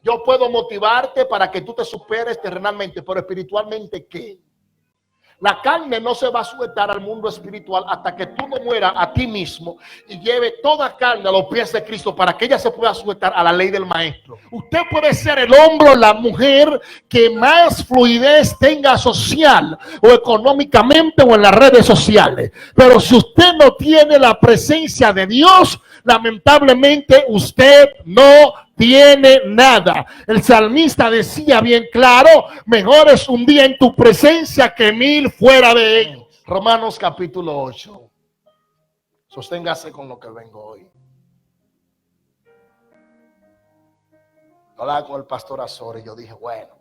Yo puedo motivarte para que tú te superes terrenalmente, pero espiritualmente, ¿qué? La carne no se va a sujetar al mundo espiritual hasta que tú no mueras a ti mismo y lleve toda carne a los pies de Cristo para que ella se pueda sujetar a la ley del maestro. Usted puede ser el hombre o la mujer que más fluidez tenga social o económicamente o en las redes sociales. Pero si usted no tiene la presencia de Dios, lamentablemente usted no tiene nada. El salmista decía bien claro: mejor es un día en tu presencia que 1000 fuera de él. Romanos capítulo 8. Sosténgase con lo que vengo hoy. Hablaba con el pastor Azor y yo dije, bueno.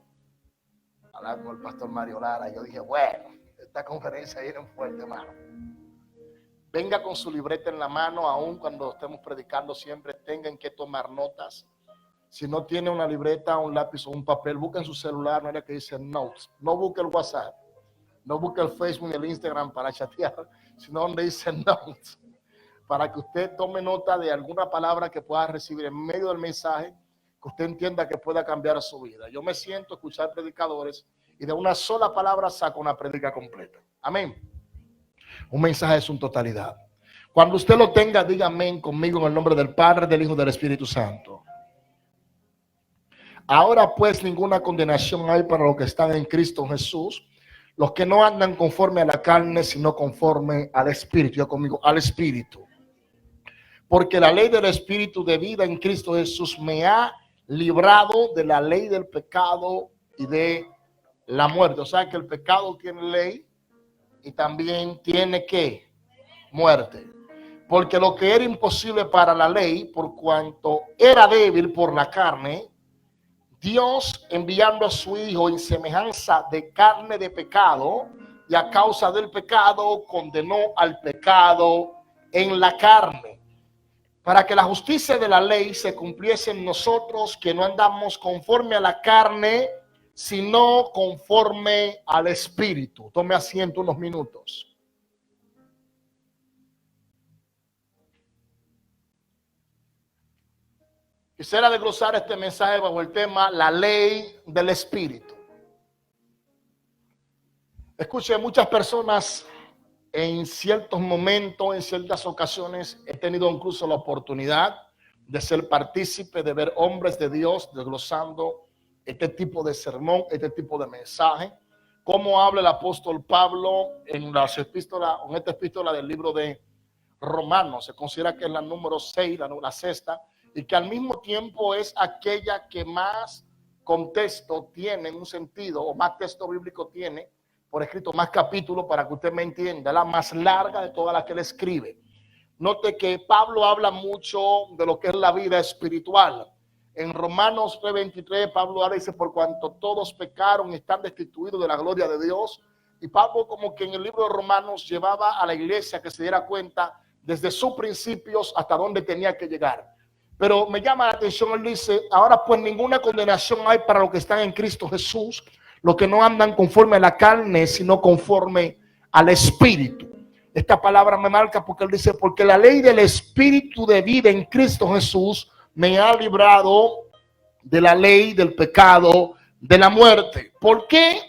Hablaba con el pastor Mario Lara y yo dije, bueno, esta conferencia viene fuerte, hermano. Venga con su libreta en la mano, aun cuando estemos predicando, siempre tengan que tomar notas. Si no tiene una libreta, un lápiz o un papel, busquen su celular, no era que dice notes. No busque el WhatsApp, no busque el Facebook ni el Instagram para chatear, sino donde dice notes. Para que usted tome nota de alguna palabra que pueda recibir en medio del mensaje, que usted entienda que pueda cambiar su vida. Yo me siento a escuchar predicadores y de una sola palabra saco una predica completa. Amén. Un mensaje es una totalidad. Cuando usted lo tenga, diga amén conmigo en el nombre del Padre, del Hijo y del Espíritu Santo. Ahora pues ninguna condenación hay para los que están en Cristo Jesús, los que no andan conforme a la carne, sino conforme al Espíritu. Yo conmigo, al Espíritu. Porque la ley del Espíritu de vida en Cristo Jesús me ha librado de la ley del pecado y de la muerte. O sea que el pecado tiene ley y también tiene ¿qué? Muerte. Porque lo que era imposible para la ley, por cuanto era débil por la carne, Dios, enviando a su Hijo en semejanza de carne de pecado, y a causa del pecado condenó al pecado en la carne, para que la justicia de la ley se cumpliese en nosotros, que no andamos conforme a la carne, sino conforme al Espíritu. Tome asiento unos minutos. Quisiera desglosar este mensaje bajo el tema la ley del Espíritu. Escuche, muchas personas en ciertos momentos, en ciertas ocasiones, he tenido incluso la oportunidad de ser partícipe, de ver hombres de Dios desglosando este tipo de sermón, este tipo de mensaje. Cómo habla el apóstol Pablo en esta epístola del libro de Romanos. Se considera que es la número 6, la sexta, y que al mismo tiempo es aquella que más contexto tiene en un sentido, o más texto bíblico tiene por escrito, más capítulos, para que usted me entienda, la más larga de todas las que él escribe. Note que Pablo habla mucho de lo que es la vida espiritual. En Romanos 3:23 Pablo habla y dice: por cuanto todos pecaron y están destituidos de la gloria de Dios. Y Pablo, como que en el libro de Romanos, llevaba a la iglesia que se diera cuenta desde sus principios hasta dónde tenía que llegar. Pero me llama la atención, él dice: ahora pues ninguna condenación hay para los que están en Cristo Jesús, los que no andan conforme a la carne, sino conforme al Espíritu. Esta palabra me marca porque él dice: porque la ley del Espíritu de vida en Cristo Jesús me ha librado de la ley del pecado, de la muerte. ¿Por qué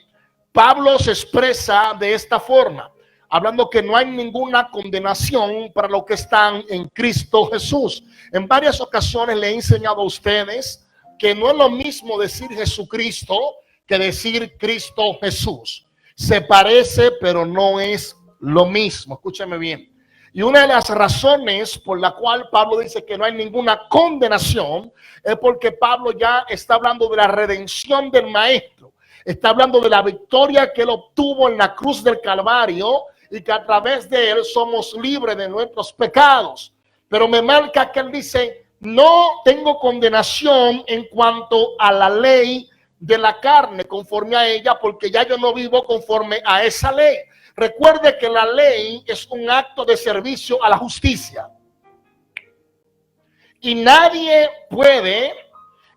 Pablo se expresa de esta forma? Hablando que no hay ninguna condenación para los que están en Cristo Jesús. En varias ocasiones le he enseñado a ustedes que no es lo mismo decir Jesucristo que decir Cristo Jesús. Se parece, pero no es lo mismo. Escúcheme bien. Y una de las razones por la cual Pablo dice que no hay ninguna condenación es porque Pablo ya está hablando de la redención del Maestro. Está hablando de la victoria que él obtuvo en la cruz del Calvario y que a través de él somos libres de nuestros pecados. Pero me marca que él dice: no tengo condenación en cuanto a la ley de la carne, conforme a ella, porque ya yo no vivo conforme a esa ley. Recuerde que la ley es un acto de servicio a la justicia. Y nadie puede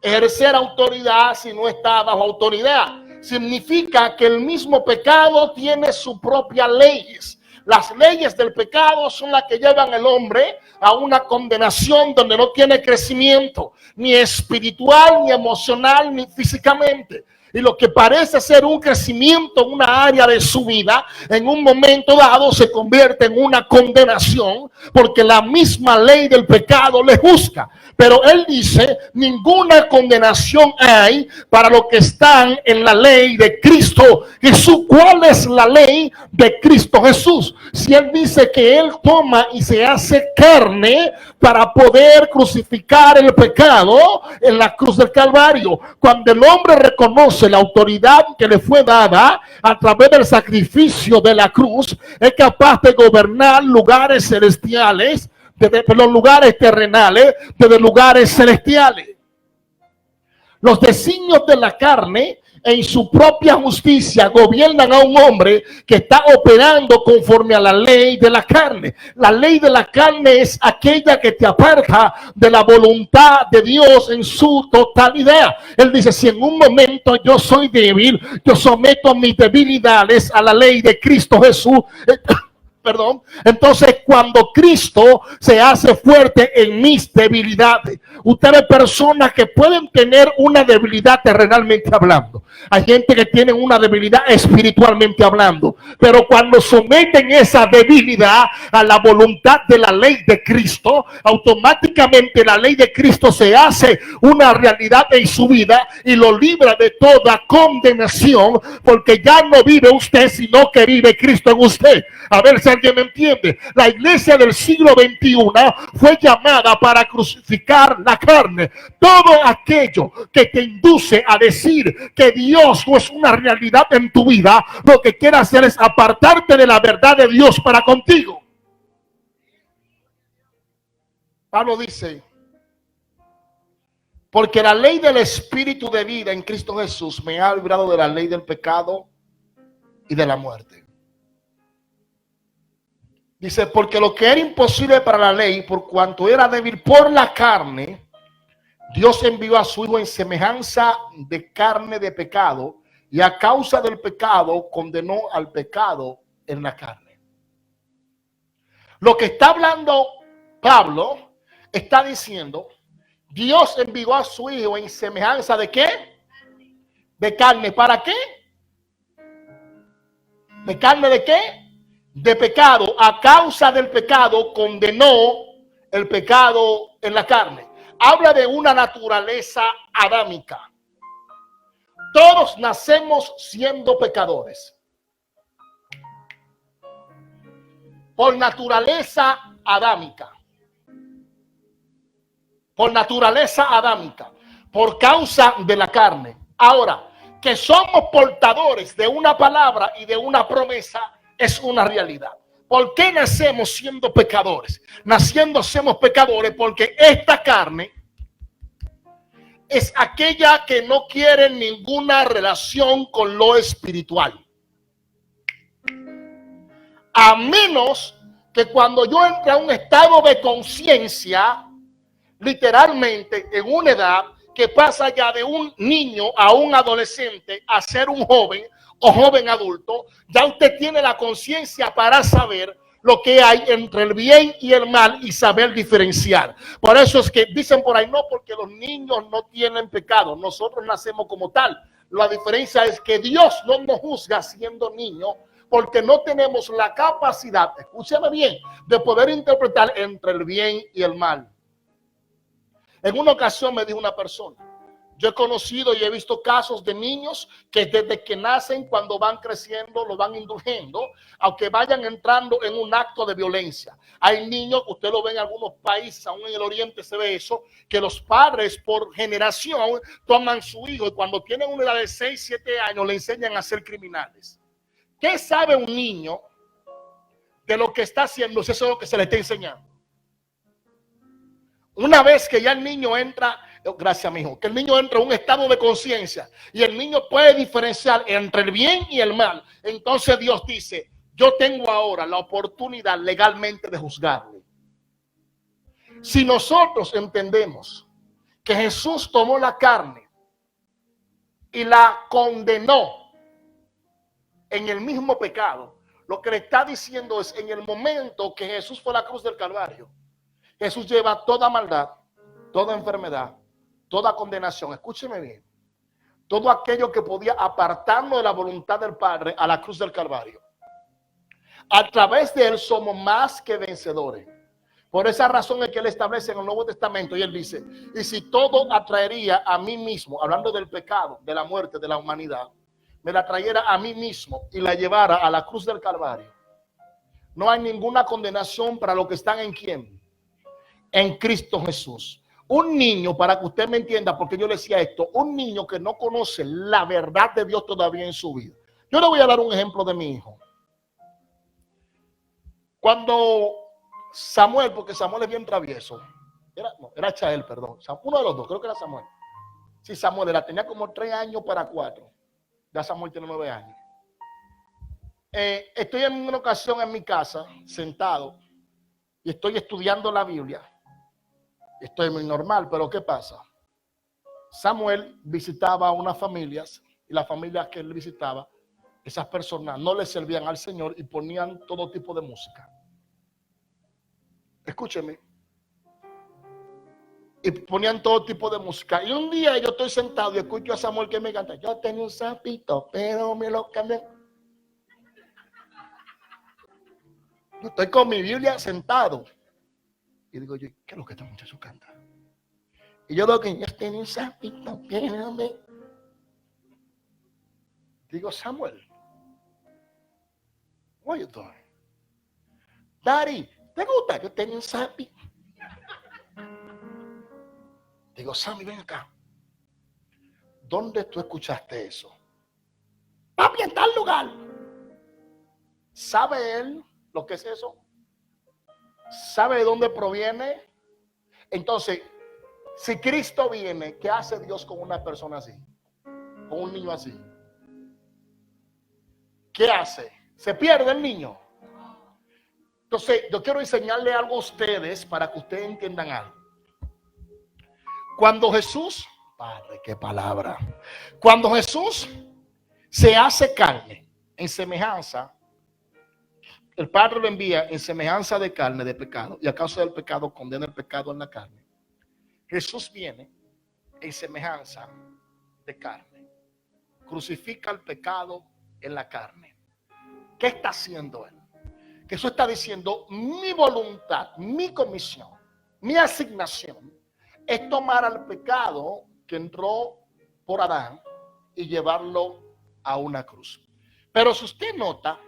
ejercer autoridad si no está bajo autoridad. Significa que el mismo pecado tiene sus propias leyes. Las leyes del pecado son las que llevan al hombre a una condenación donde no tiene crecimiento, ni espiritual, ni emocional, ni físicamente. Y lo que parece ser un crecimiento en una área de su vida, en un momento dado se convierte en una condenación, porque la misma ley del pecado le juzga. Pero él dice, ninguna condenación hay para los que están en la ley de Cristo Jesús. ¿Cuál es la ley de Cristo Jesús? Si él dice que él toma y se hace carne para poder crucificar el pecado en la cruz del Calvario. Cuando el hombre reconoce la autoridad que le fue dada a través del sacrificio de la cruz, es capaz de gobernar lugares celestiales, desde los lugares terrenales, desde lugares celestiales. Los designios de la carne en su propia justicia gobiernan a un hombre que está operando conforme a la ley de la carne. La ley de la carne es aquella que te aparta de la voluntad de Dios en su totalidad. Él dice, si en un momento yo soy débil, yo someto mis debilidades a la ley de Cristo Jesús. Perdón. Entonces, cuando Cristo se hace fuerte en mis debilidades, ustedes personas que pueden tener una debilidad terrenalmente hablando, hay gente que tiene una debilidad espiritualmente hablando, pero cuando someten esa debilidad a la voluntad de la ley de Cristo, automáticamente la ley de Cristo se hace una realidad en su vida y lo libra de toda condenación, porque ya no vive usted, sino que vive Cristo en usted. A ver si alguien me entiende. La iglesia del siglo XXI fue llamada para crucificar la carne. Todo aquello que te induce a decir que Dios no es una realidad en tu vida, lo que quiere hacer es apartarte de la verdad de Dios para contigo. Pablo dice, porque la ley del espíritu de vida en Cristo Jesús me ha librado de la ley del pecado y de la muerte. Dice, porque lo que era imposible para la ley, por cuanto era débil por la carne, Dios envió a su Hijo en semejanza de carne de pecado, y a causa del pecado condenó al pecado en la carne. Lo que está hablando Pablo, está diciendo, Dios envió a su Hijo en semejanza de ¿qué? De carne. ¿Para qué? ¿De carne de qué? De pecado. A causa del pecado condenó el pecado en la carne. Habla de una naturaleza adámica. Todos nacemos siendo pecadores. Por naturaleza adámica. Por naturaleza adámica. Por causa de la carne. Ahora, que somos portadores de una palabra y de una promesa es una realidad. ¿Por qué nacemos siendo pecadores? Naciendo somos pecadores porque esta carne es aquella que no quiere ninguna relación con lo espiritual. A menos que cuando yo entre a un estado de conciencia, literalmente en una edad que pasa ya de un niño a un adolescente a ser un joven o joven adulto, ya usted tiene la conciencia para saber lo que hay entre el bien y el mal y saber diferenciar. Por eso es que dicen por ahí, no, porque los niños no tienen pecado, nosotros nacemos como tal. La diferencia es que Dios no nos juzga siendo niños, porque no tenemos la capacidad, escúchame bien, de poder interpretar entre el bien y el mal. En una ocasión me dijo una persona, yo he conocido y he visto casos de niños que desde que nacen, cuando van creciendo, lo van indulgendo, aunque vayan entrando en un acto de violencia. Hay niños, usted lo ve en algunos países, aún en el oriente se ve eso, que los padres por generación toman su hijo y cuando tienen una edad de 6, 7 años le enseñan a ser criminales. ¿Qué sabe un niño de lo que está haciendo? Eso es lo que se le está enseñando. Una vez que ya el niño entra, gracias mi hijo, que el niño entra en un estado de conciencia y el niño puede diferenciar entre el bien y el mal, entonces Dios dice, yo tengo ahora la oportunidad legalmente de juzgarle. Si nosotros entendemos que Jesús tomó la carne y la condenó en el mismo pecado, Lo que le está diciendo es, en el momento que Jesús fue a la cruz del Calvario, Jesús lleva toda maldad, toda enfermedad, toda condenación. Escúcheme bien. Todo aquello que podía apartarnos de la voluntad del Padre a la cruz del Calvario. A través de él somos más que vencedores. Por esa razón es que él establece en el Nuevo Testamento y él dice, y si todo atraería a mí mismo, hablando del pecado, de la muerte, de la humanidad, me la trayera a mí mismo y la llevara a la cruz del Calvario. No hay ninguna condenación para los que están en ¿quién? En Cristo Jesús. Un niño, para que usted me entienda, porque yo le decía esto, un niño que no conoce la verdad de Dios todavía en su vida. Yo le voy a dar un ejemplo de mi hijo. Cuando Samuel, porque Samuel es bien travieso, era Chael, perdón, uno de los dos, creo que era Samuel. Sí, Samuel tenía como 3 años para 4. Ya Samuel tiene 9 años. Estoy en una ocasión en mi casa, sentado, y estoy estudiando la Biblia. Estoy muy normal, pero ¿qué pasa? Samuel visitaba a unas familias y las familias que él visitaba, esas personas no le servían al Señor y ponían todo tipo de música. Escúcheme. Y ponían todo tipo de música. Y un día yo estoy sentado y escucho a Samuel que me canta, yo tenía un sapito, pero me lo cambié. Yo estoy con mi Biblia sentado. Y digo yo, ¿qué es lo que este muchacho canta? Y yo veo que yo tenía un sapito, pero me... Digo, Samuel, what are you doing? Daddy, ¿te gusta? Yo tenía un sapito. Digo, Sammy, ven acá. ¿Dónde tú escuchaste eso? Papi, en tal lugar. ¿Sabe él lo que es eso? ¿Sabe de dónde proviene? Entonces, si Cristo viene, ¿qué hace Dios con una persona así? Con un niño así. ¿Qué hace? ¿Se pierde el niño? Entonces, yo quiero enseñarle algo a ustedes para que ustedes entiendan algo. Cuando Jesús, Padre, qué palabra. Cuando Jesús se hace carne en semejanza, el Padre lo envía en semejanza de carne de pecado, y a causa del pecado condena el pecado en la carne. Jesús viene en semejanza de carne, crucifica el pecado en la carne. ¿Qué está haciendo él? Jesús está diciendo, mi voluntad, mi comisión, mi asignación es tomar al pecado que entró por Adán y llevarlo a una cruz. Pero si usted nota,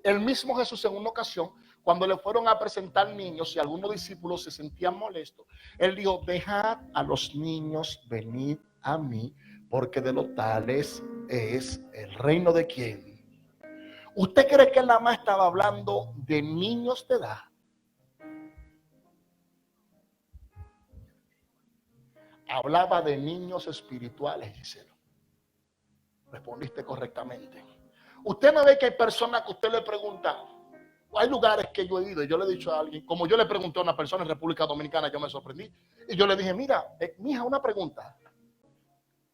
el mismo Jesús en una ocasión, cuando le fueron a presentar niños y algunos discípulos se sentían molestos, él dijo, dejad a los niños venir a mí, porque de los tales es el reino de ¿quién? ¿Usted cree que él nada más estaba hablando de niños de edad? Hablaba de niños espirituales, Gisela. Respondiste correctamente. Usted no ve que hay personas que usted le pregunta, hay lugares que yo he ido y yo le he dicho a alguien, como yo le pregunté a una persona en República Dominicana, yo me sorprendí. Y yo le dije, mira, mija, una pregunta.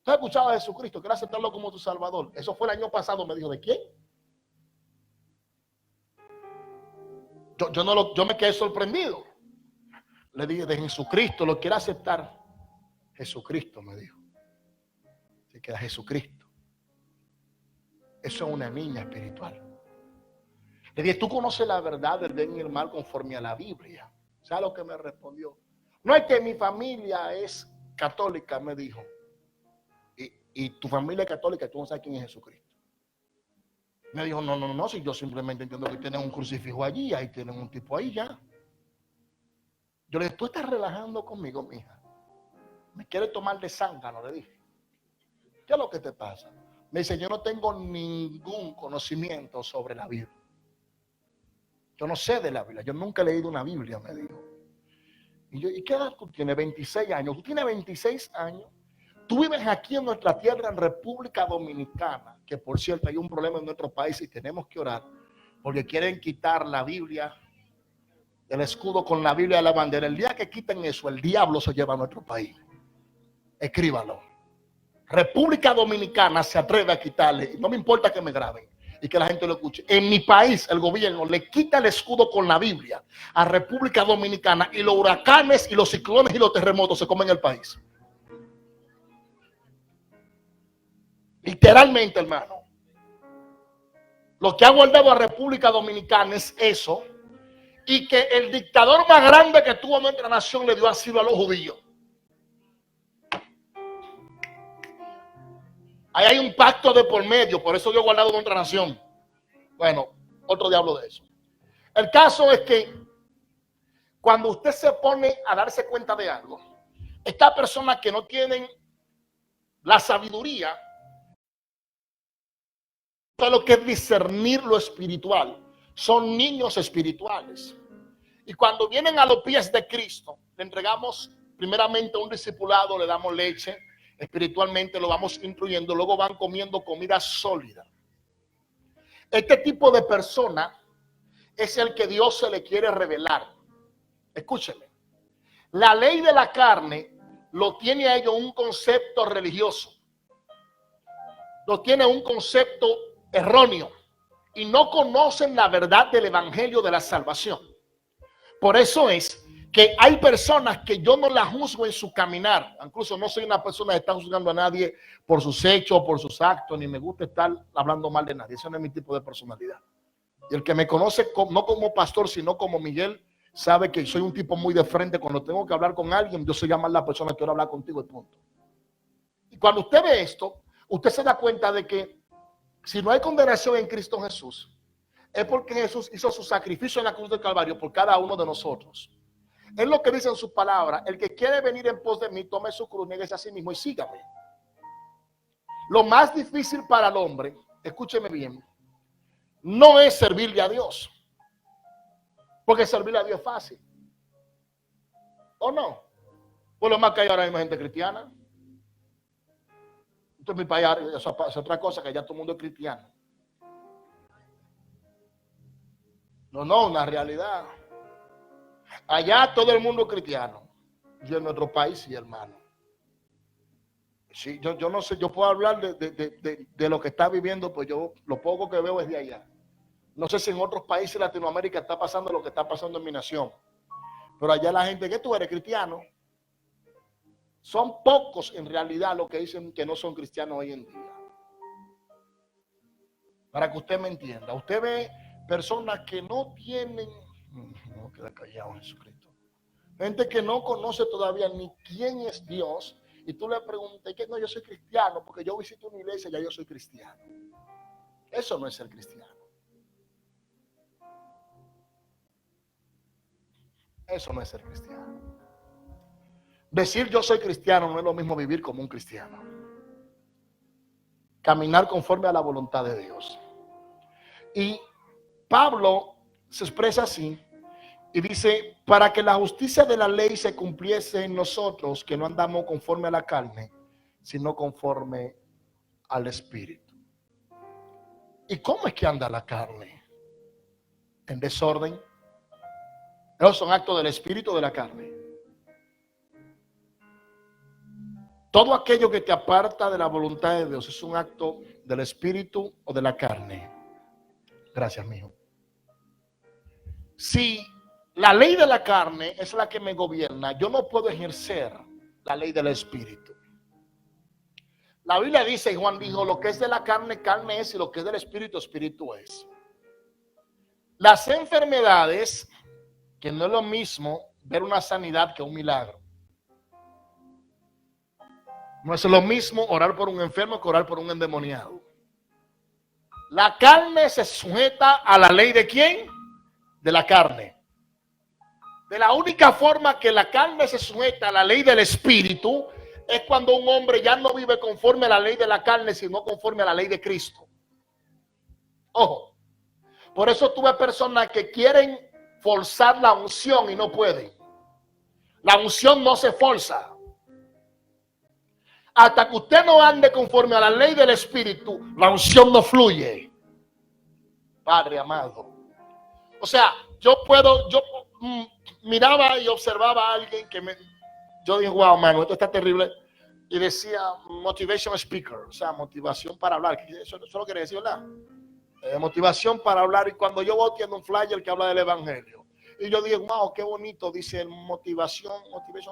¿Tú has escuchado a Jesucristo? ¿Quieres aceptarlo como tu Salvador? Eso fue el año pasado, me dijo, ¿de quién? Yo me quedé sorprendido. Le dije, de Jesucristo, ¿lo quiere aceptar? Jesucristo, me dijo. Se queda Jesucristo. Eso es una niña espiritual. Le dije, ¿tú conoces la verdad del bien y el mal conforme a la Biblia? ¿Sabes lo que me respondió? No es que mi familia es católica, me dijo. Y tu familia es católica, tú no sabes quién es Jesucristo. Me dijo, no, si yo simplemente entiendo que tienen un crucifijo allí, ahí tienen un tipo ahí ya. Yo le dije, tú estás relajando conmigo, mija. Me quieres tomar de zángano, le dije. ¿Qué es lo que te pasa? Me dice, yo no tengo ningún conocimiento sobre la Biblia. Yo no sé de la Biblia, yo nunca he leído una Biblia, me dijo. Y yo, ¿y qué edad tú tienes? 26 años. Tú tienes 26 años. Tú vives aquí en nuestra tierra, en República Dominicana, que por cierto hay un problema en nuestro país y tenemos que orar, porque quieren quitar la Biblia, el escudo con la Biblia de la bandera. El día que quiten eso, el diablo se lleva a nuestro país. Escríbalo. República Dominicana se atreve a quitarle, no me importa que me graben, y que la gente lo escuche. En mi país, el gobierno le quita el escudo con la Biblia a República Dominicana y los huracanes y los ciclones y los terremotos se comen el país. Literalmente, hermano. Lo que ha guardado a República Dominicana es eso, y que el dictador más grande que tuvo nuestra nación le dio asilo a los judíos. Ahí hay un pacto de por medio, por eso Dios ha guardado nuestra nación. Bueno, otro día hablo de eso. El caso es que cuando usted se pone a darse cuenta de algo, estas personas que no tienen la sabiduría de lo que es discernir lo espiritual, son niños espirituales. Y cuando vienen a los pies de Cristo, le entregamos primeramente un discipulado, le damos leche, espiritualmente lo vamos instruyendo, luego van comiendo comida sólida. Este tipo de persona es el que Dios se le quiere revelar. Escúcheme, la ley de la carne lo tiene a ellos un concepto religioso, lo tiene un concepto erróneo y no conocen la verdad del evangelio de la salvación. Por eso es que hay personas que yo no las juzgo en su caminar. Incluso no soy una persona que está juzgando a nadie por sus hechos, por sus actos, ni me gusta estar hablando mal de nadie. Eso no es mi tipo de personalidad. Y el que me conoce no como pastor, sino como Miguel, sabe que soy un tipo muy de frente. Cuando tengo que hablar con alguien, yo soy llamar la persona que quiero hablar contigo y punto. Y cuando usted ve esto, usted se da cuenta de que si no hay condenación en Cristo Jesús, es porque Jesús hizo su sacrificio en la cruz del Calvario por cada uno de nosotros. Es lo que dice en su palabra: el que quiere venir en pos de mí, tome su cruz, nieguese a sí mismo y sígame. Lo más difícil para el hombre, escúcheme bien, no es servirle a Dios, porque servirle a Dios es fácil. ¿O no? Pues lo más que hay ahora mismo gente cristiana. Entonces en mi país eso es otra cosa, que ya todo el mundo es cristiano. No, una realidad. Allá todo el mundo es cristiano. Y en nuestro país sí, hermano. Sí, yo no sé, yo puedo hablar de lo que está viviendo, pues yo lo poco que veo es de allá. No sé si en otros países de Latinoamérica está pasando lo que está pasando en mi nación. Pero allá la gente, ¿qué tú eres, cristiano? Son pocos en realidad los que dicen que no son cristianos hoy en día. Para que usted me entienda. Usted ve personas que no tienen... No queda callado, Jesucristo. Gente que no conoce todavía ni quién es Dios. Y tú le preguntas, que no, yo soy cristiano, porque yo visito una iglesia y ya yo soy cristiano. Eso no es ser cristiano. Eso no es ser cristiano. Decir yo soy cristiano no es lo mismo vivir como un cristiano. Caminar conforme a la voluntad de Dios. Y Pablo se expresa así y dice: para que la justicia de la ley se cumpliese en nosotros, que no andamos conforme a la carne, sino conforme al Espíritu. ¿Y cómo es que anda la carne? En desorden. Esos son actos del Espíritu o de la carne. Todo aquello que te aparta de la voluntad de Dios es un acto del Espíritu o de la carne. Gracias, mijo. Si la ley de la carne es la que me gobierna, yo no puedo ejercer la ley del Espíritu. La Biblia dice, y Juan dijo, lo que es de la carne, carne es, y lo que es del Espíritu, Espíritu es. Las enfermedades, que no es lo mismo ver una sanidad que un milagro. No es lo mismo orar por un enfermo que orar por un endemoniado. La carne se sujeta a la ley de ¿quién? De la carne. De la única forma que la carne se sujeta a la ley del Espíritu es cuando un hombre ya no vive conforme a la ley de la carne, sino conforme a la ley de Cristo. Ojo. Por eso tuve personas que quieren forzar la unción y no pueden. La unción no se forza. Hasta que usted no ande conforme a la ley del Espíritu, la unción no fluye. Padre amado. O sea, yo miraba y observaba a alguien que yo dije, wow, mano, esto está terrible. Y decía motivation speaker, o sea, motivación para hablar. Eso lo quiere decir, ¿verdad? Motivación para hablar. Y cuando yo voy tiene un flyer que habla del evangelio. Y yo digo, wow, qué bonito, dice motivation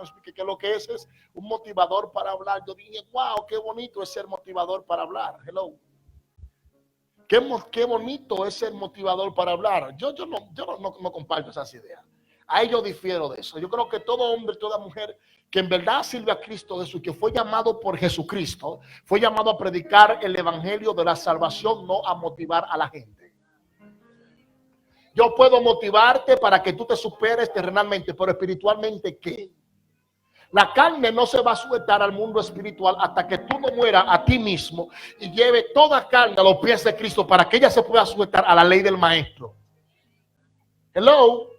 speaker, que lo que es un motivador para hablar. Yo dije, wow, qué bonito es ser motivador para hablar. Hello. Qué bonito es ser motivador para hablar. Yo no comparto esas ideas. Ahí yo difiero de eso. Yo creo que todo hombre, toda mujer que en verdad sirve a Cristo Jesús, que fue llamado por Jesucristo, fue llamado a predicar el evangelio de la salvación, no a motivar a la gente. Yo puedo motivarte para que tú te superes terrenalmente, pero espiritualmente, ¿qué? La carne no se va a sujetar al mundo espiritual hasta que tú no mueras a ti mismo y lleve toda carne a los pies de Cristo para que ella se pueda sujetar a la ley del maestro. Hello.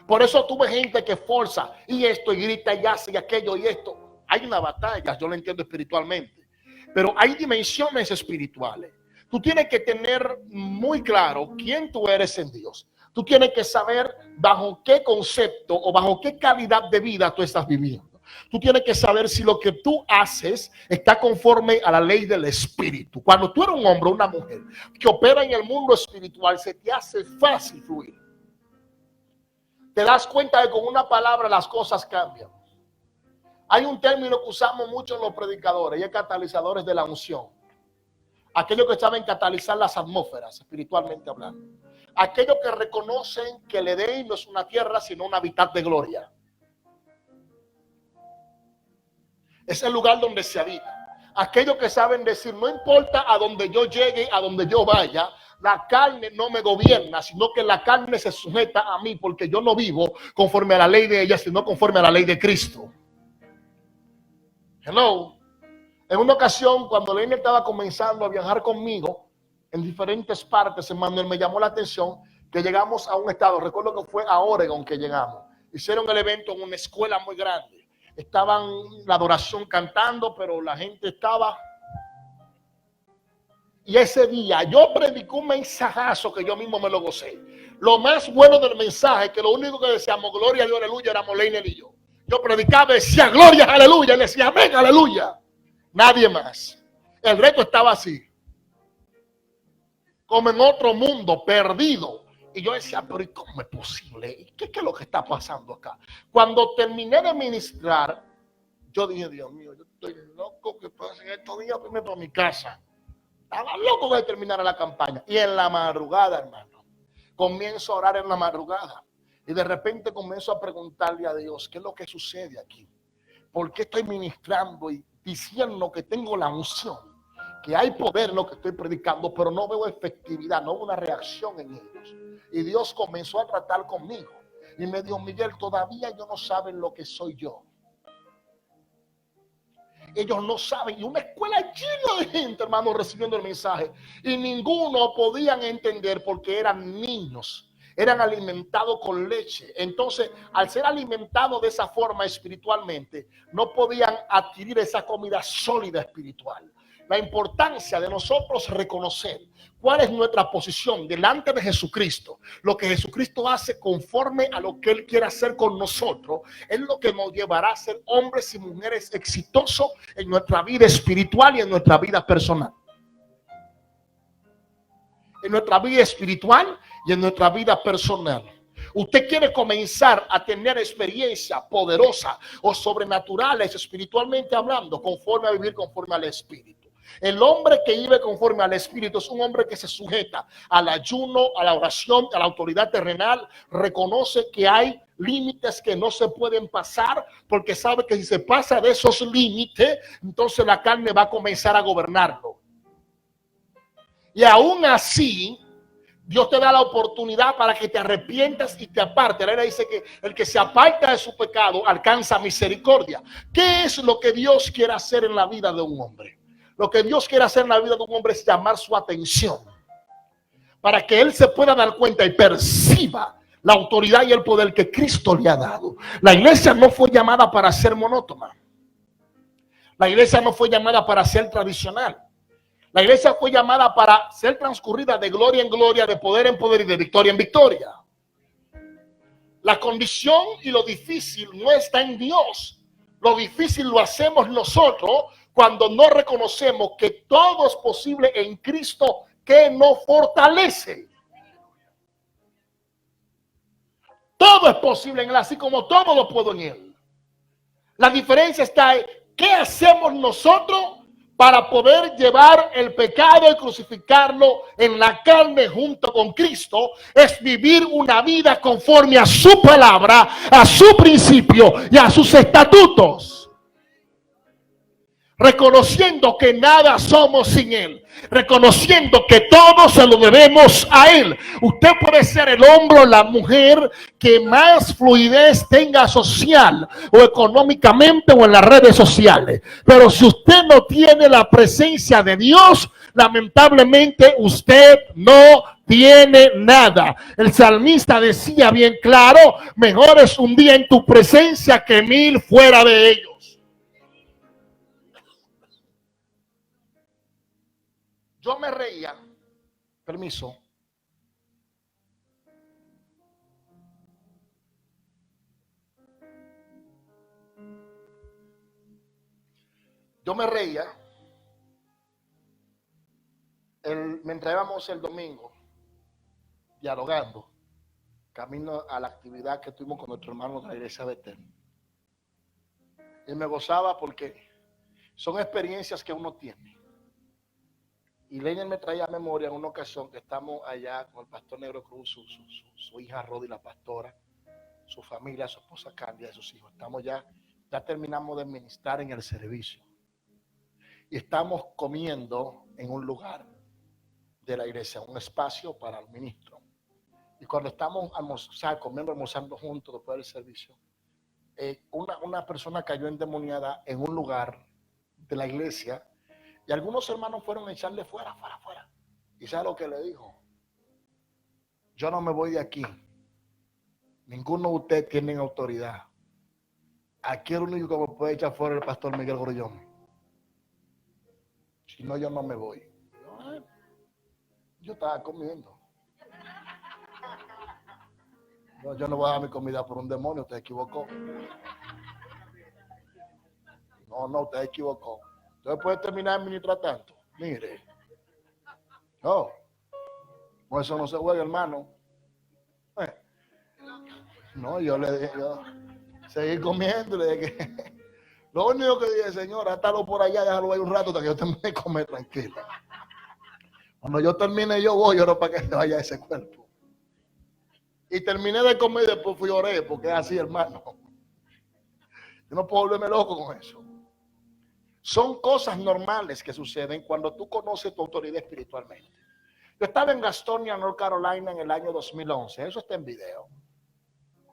Por eso tuve gente que forza y esto y grita y hace y aquello y esto. Hay una batalla, yo lo entiendo espiritualmente, pero hay dimensiones espirituales. Tú tienes que tener muy claro quién tú eres en Dios. Tú tienes que saber bajo qué concepto o bajo qué calidad de vida tú estás viviendo. Tú tienes que saber si lo que tú haces está conforme a la ley del espíritu. Cuando tú eres un hombre o una mujer que opera en el mundo espiritual, se te hace fácil fluir. Te das cuenta de que con una palabra las cosas cambian. Hay un término que usamos mucho en los predicadores y es catalizadores de la unción. Aquellos que saben catalizar las atmósferas, espiritualmente hablando. Aquellos que reconocen que el Edén no es una tierra, sino un hábitat de gloria. Es el lugar donde se habita. Aquellos que saben decir, no importa a donde yo llegue, a donde yo vaya, la carne no me gobierna, sino que la carne se sujeta a mí, porque yo no vivo conforme a la ley de ella, sino conforme a la ley de Cristo. Hello. En una ocasión, cuando Lenny estaba comenzando a viajar conmigo en diferentes partes, Emmanuel, me llamó la atención que llegamos a un estado, recuerdo que fue a Oregon que llegamos. Hicieron el evento en una escuela muy grande. Estaban la adoración cantando, pero la gente estaba... Y ese día yo prediqué un mensajazo que yo mismo me lo gocé. Lo más bueno del mensaje, que lo único que decíamos, gloria a Dios, aleluya, éramos Lenny y yo. Yo predicaba y decía, gloria, aleluya, y decía, amén, aleluya. Nadie más. El reto estaba así, como en otro mundo, perdido. Y yo decía, pero ¿y cómo es posible? ¿Qué es lo que está pasando acá? Cuando terminé de ministrar, yo dije, Dios mío, yo estoy loco que pasen estos días primero para mi casa. Estaba loco de terminar la campaña. Y en la madrugada, hermano, comienzo a orar en la madrugada. Y de repente comienzo a preguntarle a Dios, ¿qué es lo que sucede aquí? ¿Por qué estoy ministrando y diciendo que tengo la unción, que hay poder en lo que estoy predicando, pero no veo efectividad, no veo una reacción en ellos? Y Dios comenzó a tratar conmigo y me dijo, Miguel, todavía ellos no saben lo que soy yo. Ellos no saben. Y una escuela llena de gente, hermano, recibiendo el mensaje, y ninguno podían entender porque eran niños. Eran alimentados con leche. Entonces, al ser alimentados de esa forma espiritualmente, no podían adquirir esa comida sólida espiritual. La importancia de nosotros reconocer cuál es nuestra posición delante de Jesucristo, lo que Jesucristo hace conforme a lo que Él quiere hacer con nosotros, es lo que nos llevará a ser hombres y mujeres exitosos en nuestra vida espiritual y en nuestra vida personal. En nuestra vida espiritual y en nuestra vida personal. Usted quiere comenzar a tener experiencia poderosa o sobrenaturales espiritualmente hablando, conforme a vivir conforme al Espíritu. El hombre que vive conforme al Espíritu es un hombre que se sujeta al ayuno, a la oración, a la autoridad terrenal. Reconoce que hay límites que no se pueden pasar, porque sabe que si se pasa de esos límites, entonces la carne va a comenzar a gobernarlo. Y aún así, Dios te da la oportunidad para que te arrepientas y te apartes. La Biblia dice que el que se aparta de su pecado alcanza misericordia. ¿Qué es lo que Dios quiere hacer en la vida de un hombre? Lo que Dios quiere hacer en la vida de un hombre es llamar su atención para que él se pueda dar cuenta y perciba la autoridad y el poder que Cristo le ha dado. La iglesia no fue llamada para ser monótona. La iglesia no fue llamada para ser tradicional. La iglesia fue llamada para ser transcurrida de gloria en gloria, de poder en poder y de victoria en victoria. La condición y lo difícil no está en Dios. Lo difícil lo hacemos nosotros cuando no reconocemos que todo es posible en Cristo que nos fortalece. Todo es posible en Él, así como todo lo puedo en Él. La diferencia está en qué hacemos nosotros para poder llevar el pecado y crucificarlo en la carne junto con Cristo. Es vivir una vida conforme a su palabra, a su principio y a sus estatutos. Reconociendo que nada somos sin Él, reconociendo que todo se lo debemos a Él. Usted puede ser el hombre o la mujer que más fluidez tenga social o económicamente o en las redes sociales, pero si usted no tiene la presencia de Dios, lamentablemente usted no tiene nada. El salmista decía bien claro: mejor es un día en tu presencia que 1000 fuera de ellos. Yo me reía, permiso, yo me reía mientras íbamos el domingo dialogando, camino a la actividad que tuvimos con nuestro hermano de la iglesia de Betel. Y me gozaba porque son experiencias que uno tiene. Y Lenin me traía a memoria en una ocasión que estamos allá con el pastor Negro Cruz, su hija Rodi, la pastora, su familia, su esposa Candia y sus hijos. Estamos ya terminamos de ministrar en el servicio. Y estamos comiendo en un lugar de la iglesia, un espacio para el ministro. Y cuando estamos almorzando juntos después del servicio, una persona cayó endemoniada en un lugar de la iglesia. Y algunos hermanos fueron a echarle fuera. ¿Y sabe lo que le dijo? Yo no me voy de aquí. Ninguno de ustedes tiene autoridad. Aquí el único que me puede echar fuera es el pastor Miguel Grullón. Si no, yo no me voy. Yo estaba comiendo. Yo no voy a dar mi comida por un demonio. Usted equivocó. No, usted equivocó. Usted puede terminar mientras tanto. Mire. No. Por eso no se juega, hermano. No, yo le dije, seguí comiendo. Le dije que lo único que dije: señora, hátalo por allá, déjalo ahí un rato hasta que yo termine de comer tranquilo. Cuando yo termine, yo voy, oro para que se vaya ese cuerpo. Y terminé de comer y después fui a orar, porque es así, hermano. Yo no puedo volverme loco con eso. Son cosas normales que suceden cuando tú conoces tu autoridad espiritualmente. Yo estaba en Gastonia, North Carolina, en el año 2011. Eso está en video.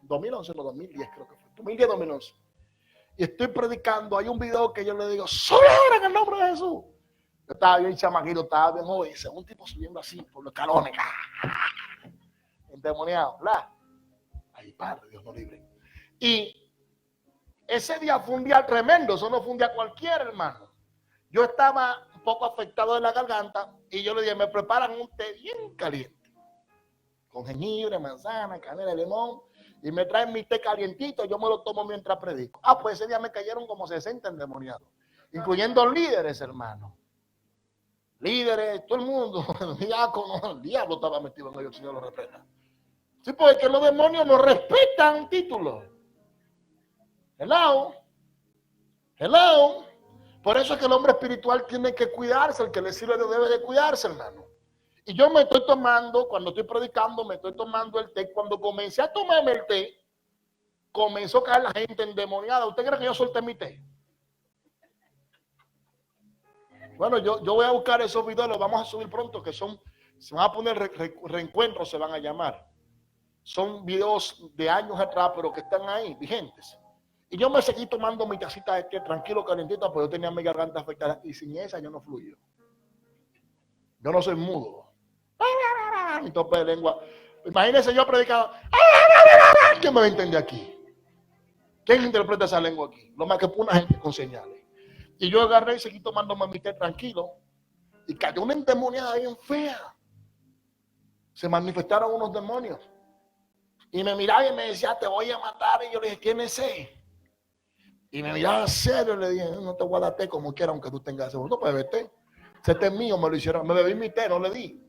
2011, no, 2010 creo que fue. 2010, 2011. Y estoy predicando. Hay un video que yo le digo: sube ahora en el nombre de Jesús. Yo estaba bien chamaquito, estaba bien joven. Un tipo subiendo así por los escalones. Endemoniado. Ay, padre, Dios no libre. Y ese día fue un día tremendo. Eso no fue un día cualquiera, hermano. Yo estaba un poco afectado de la garganta y yo le dije: me preparan un té bien caliente, con jengibre, manzana, canela, limón, y me traen mi té calientito. Yo me lo tomo mientras predico. Pues ese día me cayeron como 60 endemoniados, incluyendo líderes, hermano. Líderes, todo el mundo, el diablo estaba metido en ellos, el Señor lo respeta. Sí, porque los demonios no respetan títulos. Hello. Por eso es que el hombre espiritual tiene que cuidarse, el que le sirve debe de cuidarse, hermano. Y yo me estoy tomando, cuando estoy predicando, me estoy tomando el té. Cuando comencé a tomarme el té, comenzó a caer la gente endemoniada. ¿Usted cree que yo solté mi té? Bueno, yo voy a buscar esos videos, los vamos a subir pronto, que se van a poner reencuentros, se van a llamar. Son videos de años atrás, pero que están ahí, vigentes. Y yo me seguí tomando mi tacita de té tranquilo, calentita, porque yo tenía mi garganta afectada. Y sin esa yo no fluyo. Yo no soy mudo. Mi tope de lengua. Imagínense yo predicando. ¿Quién me va a entender aquí? ¿Quién interpreta esa lengua aquí? Lo más que una gente con señales. Y yo agarré y seguí tomando mi té tranquilo. Y cayó una endemoniada bien fea. Se manifestaron unos demonios. Y me miraba y me decía: te voy a matar. Y yo le dije: ¿quién es ese? Y me miraba serio y le dije: no te voy a dar té como quiera, aunque tú tengas seguro. No puedes verte. Ese té mío me lo hicieron, me bebí mi té, no le di.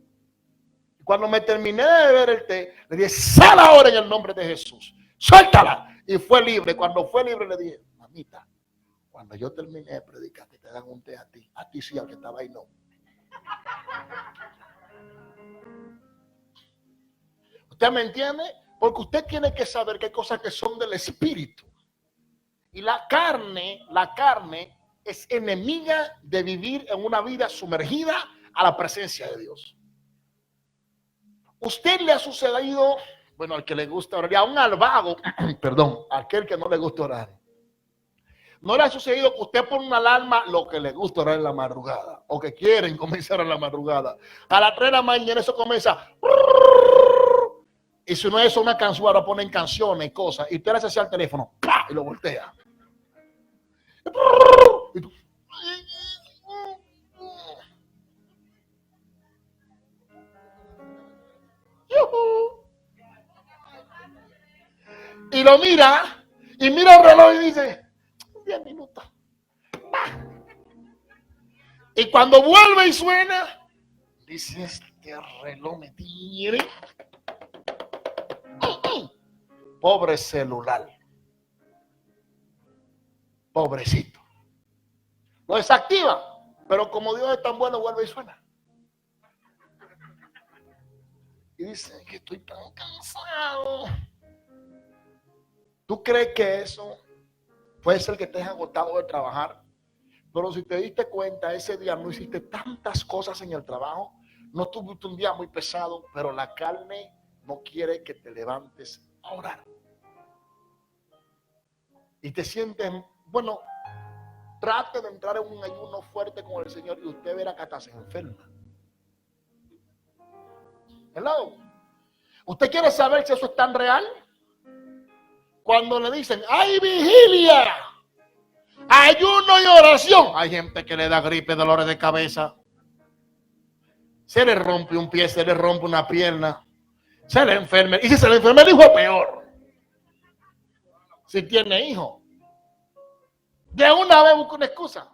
Y cuando me terminé de beber el té, le dije, sal ahora en el nombre de Jesús, suéltala. Y fue libre. Cuando fue libre le dije, mamita, cuando yo terminé de predicar, que te dan un té a ti sí, al que estaba ahí no. ¿Usted me entiende? Porque usted tiene que saber que hay cosas que son del espíritu. Y la carne es enemiga de vivir en una vida sumergida a la presencia de Dios. Usted le ha sucedido, bueno, al que le gusta orar, y aún al vago, perdón, a aquel que no le gusta orar. ¿No le ha sucedido que usted pone una alarma lo que le gusta orar en la madrugada? O que quieren comenzar en la madrugada. A las 3 de la mañana eso comienza. Y si no es una canción, ahora ponen canciones y cosas. Y usted le hace así al teléfono. ¡Pah! Y lo voltea. Y tú, y lo mira. Y mira el reloj y dice 10 minutos. Y cuando vuelve y suena, dice, este reloj me tiene. Pobre celular. Pobrecito. Lo desactiva. Pero como Dios es tan bueno, vuelve y suena. Y dice que estoy tan cansado. ¿Tú crees que eso puede ser que estés agotado de trabajar? Pero si te diste cuenta, ese día no hiciste tantas cosas en el trabajo, no tuviste un día muy pesado, pero la carne no quiere que te levantes a orar. Y te sientes, bueno, trate de entrar en un ayuno fuerte con el Señor y usted verá que hasta se enferma. Hello. ¿Usted quiere saber si eso es tan real? Cuando le dicen, ¡hay vigilia! Ayuno y oración. Hay gente que le da gripe, dolores de cabeza. Se le rompe un pie, se le rompe una pierna. Se le enferma. Y si se le enferma el hijo es peor. Si tiene hijo. De una vez busca una excusa.